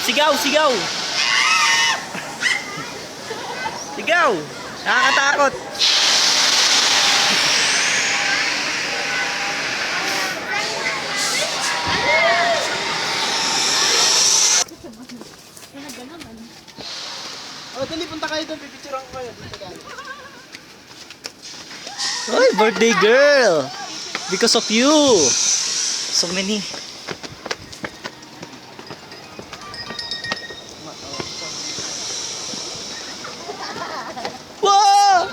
Sigaw, sigaw. Sigaw. Nakakatakot. Oh, dali, punta kayo doon. Pipicturean ko kayo. Oy, birthday girl. Because of you. So many. Wow!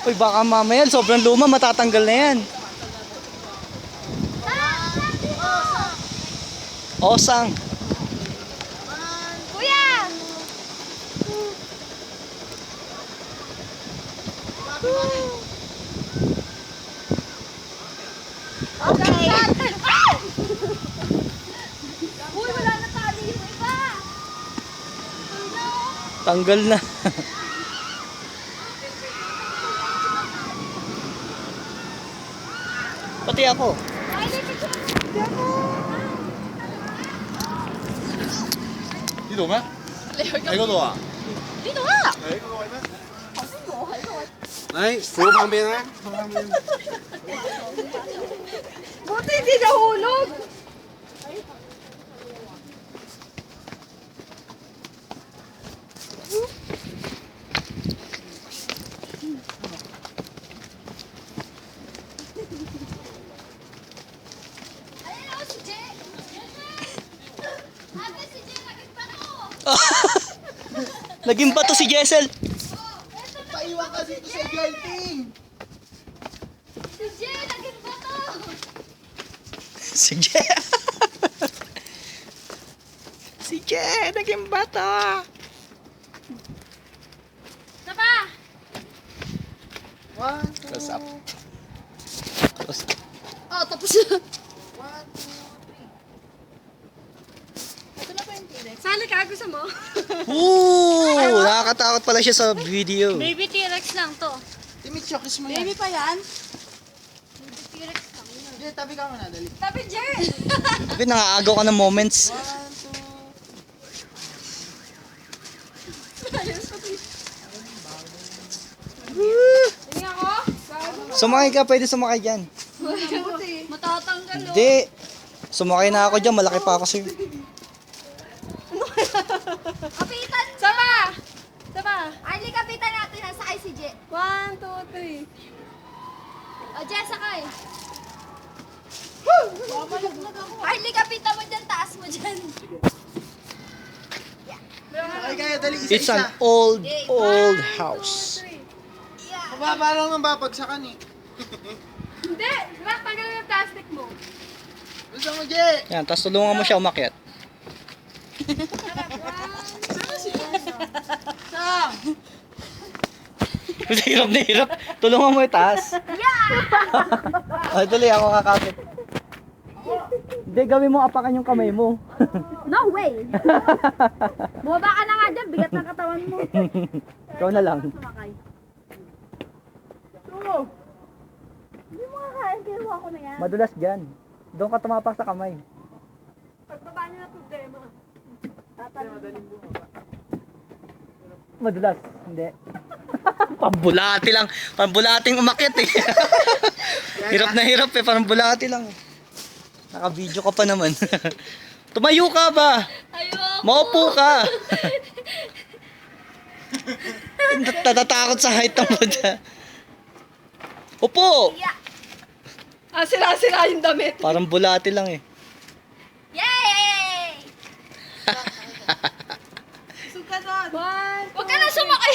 Uy, baka mamaya sobrang luma, matatanggal na yan. Osang. Kuya! Okay. Uy, wala na tali yung iba. Tanggal na. Pati ako. Ay, picture. Hindi ako. 呢度咩？喺嗰度啊？ Dito nga. 喺嗰個位咩？頭先我喺度。嚟，扶旁邊啊！旁邊。 Buti hindi nahulog. Ayun ako si Jay. Ate, si Jay, nagagpano. Naging bato si Jessel. Paiwan kasi ito sa Gelting! Si Jay, naging bato. Si Je. Si Je, naging bato. Tapa. One, two, Close up. Close. Oh, tapos na. one, two, three. Ito na pa yung T-Rex. Sali ka, gusto mo? Ooh, nakakatakot pala siya sa video. Baby T-Rex lang to. Timid siya, kiss mo yan. Baby pa yan? Baby T-Rex lang. Hindi, tabi ka muna, dali. Tabi, Jer! Sabi, nangaagaw ka ng moments. One, two, Tingin ako? Sumakay ka, pwede sumakay dyan. Matatanggal, oh. Hindi. Sumakay na ako dyan, malaki pa ako sa'yo. Kapitan! Sama! Sama! Arlie, kapitan natin. Nasakay si Je. 1, 2, 3. O, Je, sakay. Mamalaglag ako. Arlie, kapitan mo dyan. Taas mo dyan. Ay, kaya dali, It's isa-isa. an old house. Yeah. Mababa lang ng babagsakan eh. Hindi! Mac, tanggal yung plastic mo. Gusto mo, Je? Yan, tapos tulungan mo siya umakyat. Sam! Hirap na hirap. Tulungan mo itaas. Ay, dali ako kakapit. Hindi, gawin mo apakan yung kamay mo. No way! Bumaba ka na nga dyan. Bigat ng katawan mo. Ikaw na lang. Sumakay. Hindi mo kakain. Kinuha ko na yan. Madulas dyan. Doon ka tumapak sa kamay. Pagbaba niyo na problema. Tatanong mo. Madulas. Hindi. Pambulati lang. Pambulating umakyat eh. Hirap na hirap eh. Pambulati lang. Naka-video ka pa naman. Tumayo ka ba? Ayoko. Maupo ka. Natatakot sa height ng Buddha. Upo! Yeah. Ah, sira-sira yung damit. Parang bulati lang eh. Yay! Suka doon. One, Huwag ka na sumakay.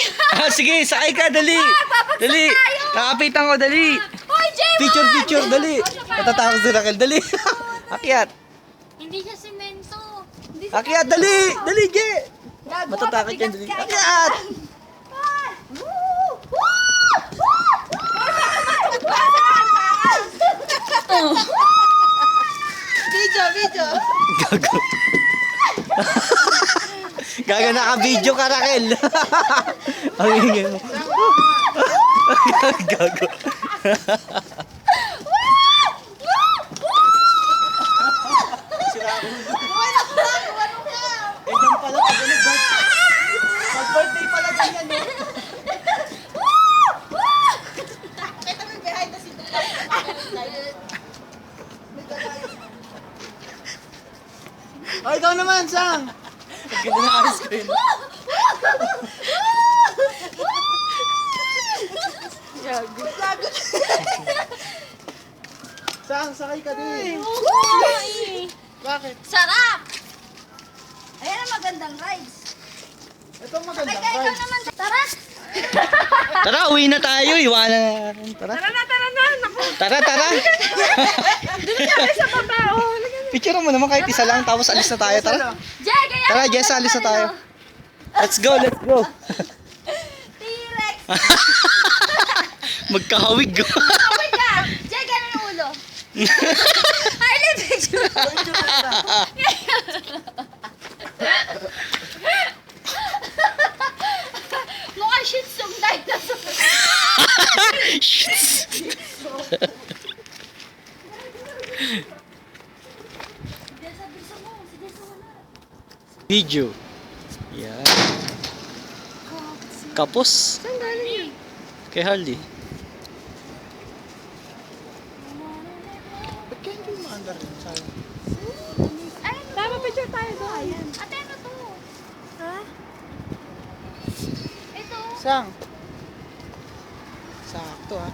Sige, sakay ka, dali. babagsak Dali. tayo. Nakapitan ko, dali. Hoy, Jay! Picture, dali. Natatakot si Raquel, dali. Akyat. Hindi siya simento. Hindi Akyat, dali. Dali, Je. Gago, Matatakot yan, mabigat dali. ka. Akyat. Ah! Woo! Woo! Woo! video. Gago. Gaga naka-video ka, Raquel. Ang ingay mo. Gago. Oh, ikaw naman, Sang! Ang ganda ng ice cream. Sang, sakay ka din. Bakit? Sarap! Ayan ang magandang rides. Ito maganda. Ay, ikaw naman. Tara! Tara, uwi na tayo. Iwanan na natin. Tara. Tara na. Naku, Tara, tara. dito tayo sa baba. Oh, Picture mo naman kahit isa lang tapos alis na tayo. Tara. Jay, kaya Tara, Jess, alis na tayo. Let's go, let's go. T-Rex! Magkahawig. Away ka! Jay, gano'n yung ulo. Harley, picture. Mukha shih tzu dinosaur. Video. Yan. Kapos. Saan galing? Kay Harley. Ba't kaya hindi maandar rin sa'yo? Ay, tama picture tayo doon. ayan. Ate, ano to? Ha? Ito. Sang. Sakto, ha?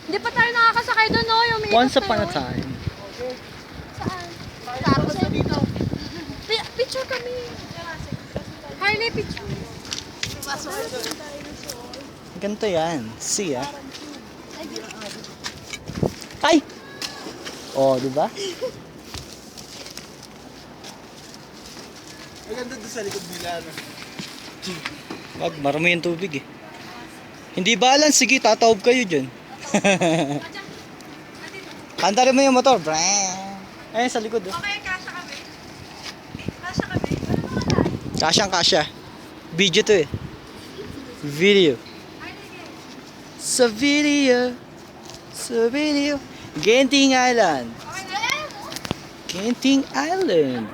Hindi pa tayo nakakasakay doon, no? Yung may Once ikot upon na a yun. time. Saan? Tapos, Dito. picture kami. Harley, picture. Ganito yan. See ya. Ay! Oh, di ba? Ang ganda doon sa likod nila, no? Wag, marami yung tubig eh. Hindi balance, sige, tatawag kayo dyan. Kantarin mo yung motor. Ayun sa likod oh. Okay, kasha kami. Kasha kami. Kasyang kasya. Video to eh. Video. Sa video. Sa video. Genting Island. Genting Island.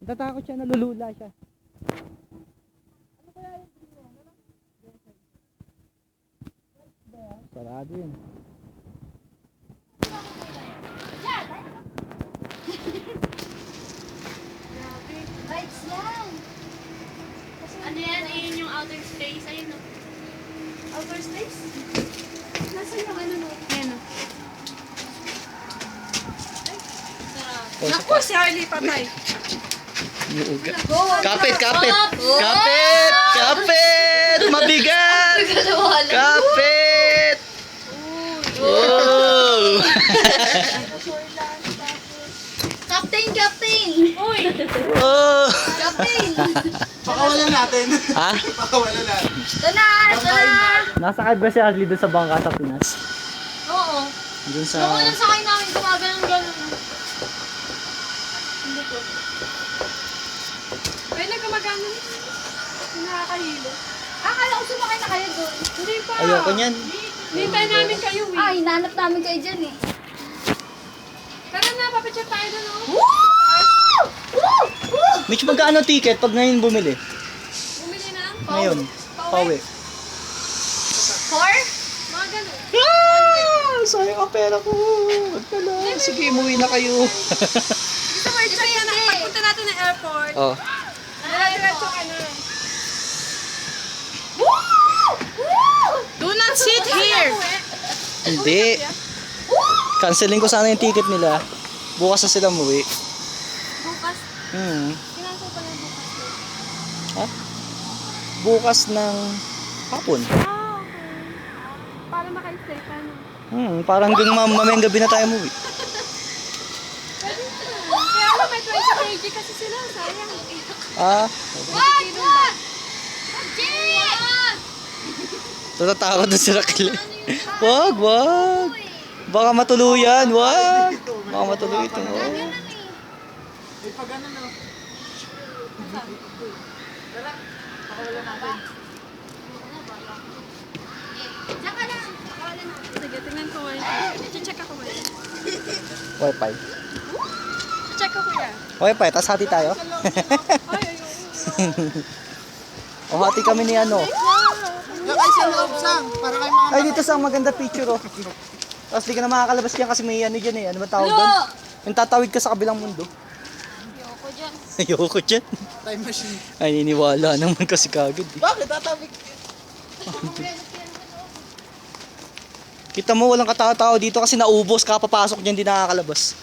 Natatakot siya, nalulula siya. Sarado yun. Rides yan. Ano yan? Ayun yung outer space. Ayun o. Outer space? Nasaan yung ano mo? Ayun o. Naku, si Harley patay. Kapit, kapit. Kapit, kapit. Mabigat. Kapit. Oh. Captain! Uy! Oh. Captain! Pakawalan natin. Ha? Pakawalan natin. Ito na! Nasakay ba si Harley doon sa bangka sa Pinas? Oo. Doon sa... Nung unang sakay namin, gumagano'n. Hindi ko. Ay, nagkamagano nito. Nakakahilo. Akala ko sumakay na kayo doon. Hindi pa. Ayoko niyan. Hintay namin kayo eh. Ay, hinanap namin kayo dyan eh. Tara na, papicture tayo doon oh. Woo! Woo! Woo! Mitch, magkano ticket pag ngayon bumili? Bumili na. Ngayon. Pauwi. Four? Mga ganun. Ah! Sayang ang pera ko. Wag na lang. Sige, umuwi na kayo. Gusto mo, ito yan. Pagpunta natin ng airport. Oh. Diretso ka na. Woo! Woo! Do not sit here. Hindi. Canceling ko sana yung ticket nila. Bukas na sila umuwi. Bukas. Kinansel pa lang bukas. Ha? Bukas ng hapon. Ah, okay. Para makaistay ka na. Parang hanggang mamayang gabi na tayo umuwi. Kaya lang may 20 kg kasi sila. Sayang. Ah, Wag! Wag! Jay! natatakot na sila kila. Wag, wag. Baka matuluyan, wag. Baka matuloy ito. Wag. May pag ano, no? Diyan ka lang. Pakawalan natin. Sige, tingnan ko ngayon. I-check ako ngayon. Wi-Fi. Check ako yan. Wi-Fi, tas hati tayo. Ay, ayun. O hati kami ni ano. Lakay sa loob, Sang, para kayo mga Ay, dito sa maganda picture, oh. Tapos di ka na makakalabas dyan kasi may ano dyan eh. Ano ba tawag doon? Yung tatawid ka sa kabilang mundo. Ayoko dyan. Ayoko dyan. time machine. Ay, niniwala naman kasi kagad eh. Bakit? Tatawid. Kita mo, walang katao-tao dito kasi naubos, kapapasok dyan, di nakakalabas.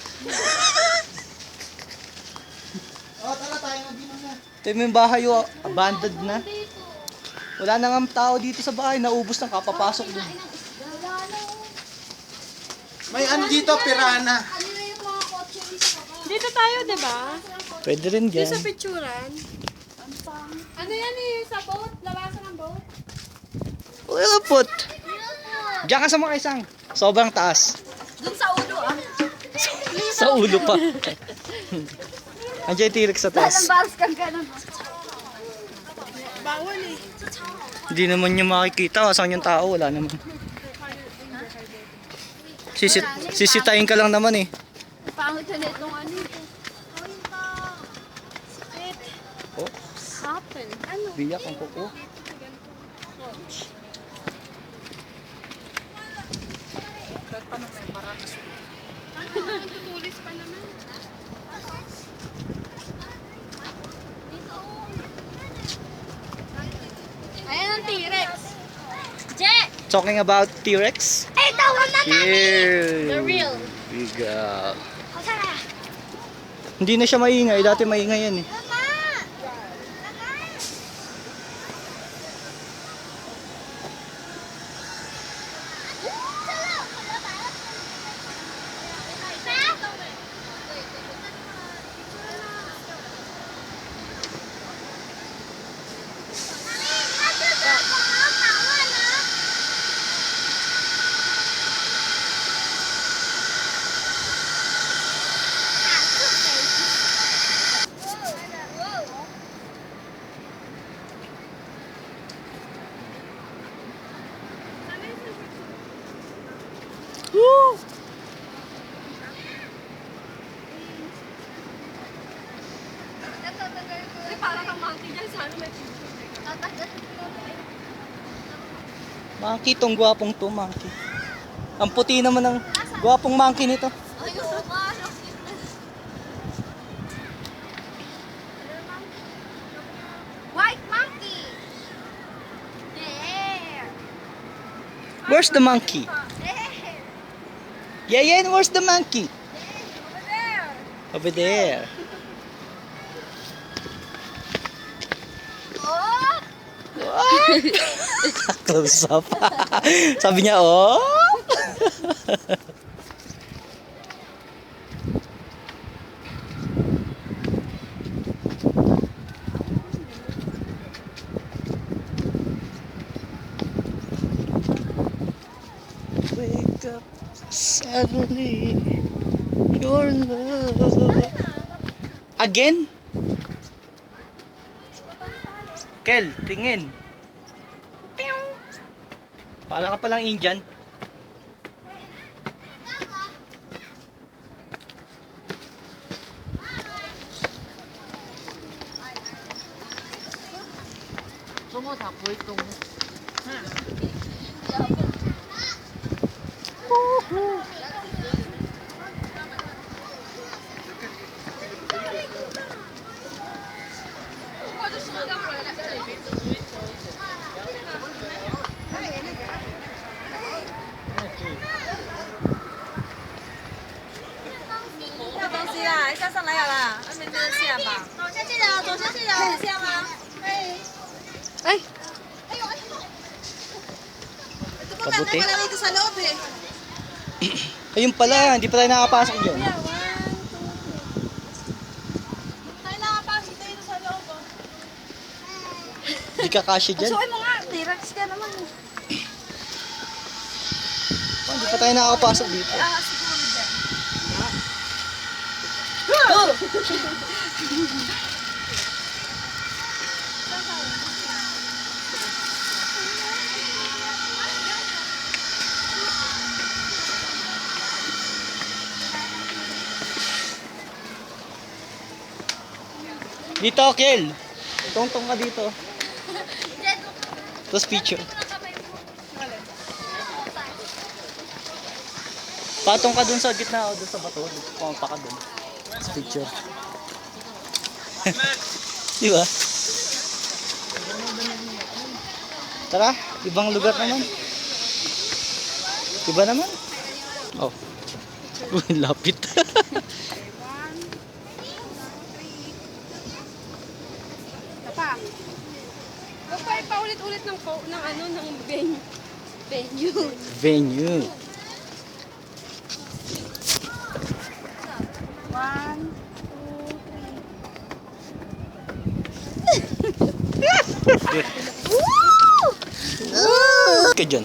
Tara tayo mag-inom na. Ito yung bahay, oh, abandoned na. Wala na nga tao dito sa bahay, naubos ng kapapasok dun. May ano dito, pirana. Ano na yung mga kotse dito sa baba? Dito tayo, di ba? Pwede rin Dito dyan. sa picturean. Ano yan eh? Sa boat? Labasan ng boat? Well, put. Diyan ka sa mga isang. Sobrang taas. Dun sa ulo ah. Sa ulo pa. Andiyan yung T-Rex sa taas. Balas kang ganun. Bawal eh. Hindi naman niya makikita. Saan yung tao? Wala naman. Sisitayin ka lang naman eh. Pangit ulit nung ano ito. Oh, Happen. Ano? biyak ang kuko. Tutulis pa naman. Ayan ang T-Rex. Je! Talking about T-Rex. Ito, wag na Here The real. we go. Tara. Hindi na siya maingay. Dati maingay yan eh. Mama! Woo! Ay, parang kang monkey dyan. Sana may picture. Monkey tong gwapong to, monkey. Ang puti naman ng gwapong monkey nito. White monkey. There. Where's the monkey? There. Yeah, yeah, where's the monkey? Over there. Over there. Oh! Close up. Sabi niya, oh. Wake up suddenly, your love. Again? Kel, tingin. Para ka palang Indian. Ay! Pabuti. Wala dito sa loob eh. Ayun pala, hindi pa tayo nakapasok dyan. Tayo nakapasok dito sa loob oh. Hindi ka kasya dyan. Suoy mo nga, T-Rex ka naman. Hindi pa tayo nakapasok dito. Siguro dyan. Dito, Kel. Tungtong ka dito. Tapos picture. Patong ka dun sa gitna o dun sa bato. Pumapa ka dun. Picture. Di ba? Tara, ibang lugar naman. Iba naman. Oh. Uy, lapit. Pa. Huwag pa ipaulit-ulit ng venue. Venue. Venue. 1, 2, 3. Ka dyan.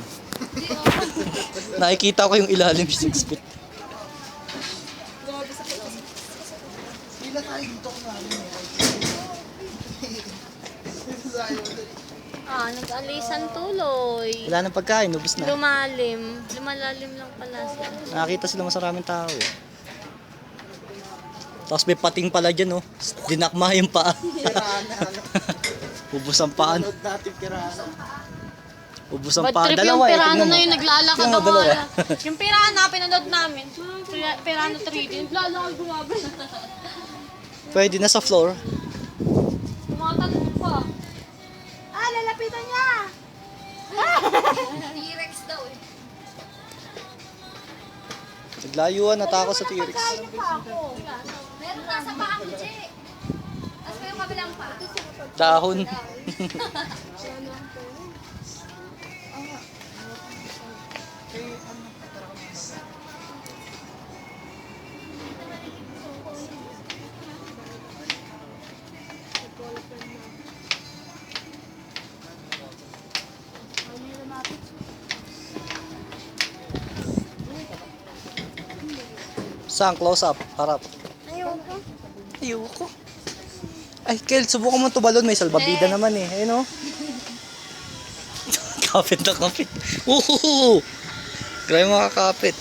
Nakikita ko yung ilalim 6 feet. Nag-alisan tuloy. Wala nang pagkain, ubus na. Lumalim. Lumalalim lang pala siya. Nakakita sila mas maraming tao. Tapos may pating pala dyan, oh. Dinakma yung paa. Ubus ang paan. Ubus ang Bad paa. trip yung Dalawa eh, pirano tingnan na mo. yung naglalakad Tingnan mo, ako. dalawa. Yung pirana, pinanood namin. Pirano 3D. Naglalakad gumabi. Pwede na sa floor. Tumatalong pa. Ah, lalapitan niya. T-Rex daw eh. Naglayuan, natakot sa T-Rex. Meron nasa paa ko, Je. Tapos may yung kabilang paa. Dahon. Saan? Close up. Harap. Ayoko. Ayoko. Ay, Kel, subukan mo tubalon. May salbabida naman eh. Ayun, oh. Kapit na kapit. Grabe mga kapit.